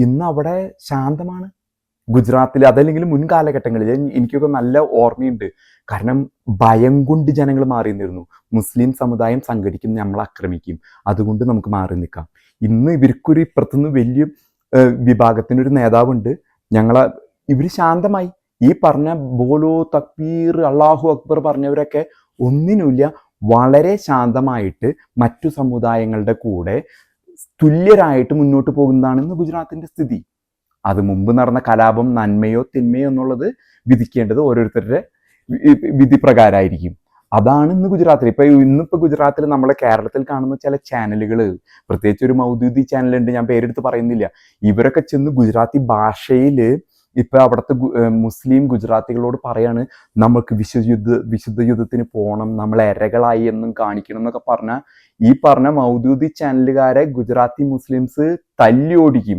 ഇന്ന് അവിടെ ശാന്തമാണ്. ഗുജറാത്തിൽ അതല്ലെങ്കിൽ മുൻകാലഘട്ടങ്ങളിൽ എനിക്കൊക്കെ നല്ല ഓർമ്മയുണ്ട്. കാരണം ഭയം കൊണ്ട് ജനങ്ങൾ മാറി നിന്നിരുന്നു. മുസ്ലിം സമുദായം സംഘടിക്കും, നമ്മളെ ആക്രമിക്കും, അതുകൊണ്ട് നമുക്ക് മാറി നിൽക്കാം. ഇന്ന് ഇവർക്കൊരു ഇപ്പുറത്തുനിന്ന് വലിയ വിഭാഗത്തിനൊരു നേതാവുണ്ട്. ഇവർ ശാന്തമായി. ഈ പറഞ്ഞ ബോലോ തക്ബീർ അള്ളാഹു അക്ബർ പറഞ്ഞവരൊക്കെ ഒന്നിനുമില്ല, വളരെ ശാന്തമായിട്ട് മറ്റു സമുദായങ്ങളുടെ കൂടെ തുല്യരായിട്ട് മുന്നോട്ട് പോകുന്നതാണ് ഇന്ന് ഗുജറാത്തിന്റെ സ്ഥിതി. അത് മുമ്പ് നടന്ന കലാപം നന്മയോ തിന്മയോ എന്നുള്ളത് വിധിക്കേണ്ടത് ഓരോരുത്തരുടെ വിധി പ്രകാരമായിരിക്കും. അതാണ് ഇന്ന് ഗുജറാത്തിൽ. ഇന്നിപ്പോൾ ഗുജറാത്തിൽ നമ്മളെ കേരളത്തിൽ കാണുന്ന ചില ചാനലുകൾ, പ്രത്യേകിച്ച് ഒരു മൗദൂദി ചാനലുണ്ട്, ഞാൻ പേരെടുത്ത് പറയുന്നില്ല. ഇവരൊക്കെ ചെന്ന് ഗുജറാത്തി ഭാഷയിൽ ഇപ്പൊ അവിടുത്തെ മുസ്ലിം ഗുജറാത്തികളോട് പറയാണ്, നമുക്ക് വിശുദ്ധ യുദ്ധത്തിന് പോകണം, നമ്മൾ എരകളായി എന്നും കാണിക്കണം എന്നൊക്കെ പറഞ്ഞാൽ ഈ പറഞ്ഞ മൗദൂദി ചാനലുകാരെ ഗുജറാത്തി മുസ്ലിംസ് തല്ലി ഓടിക്കും.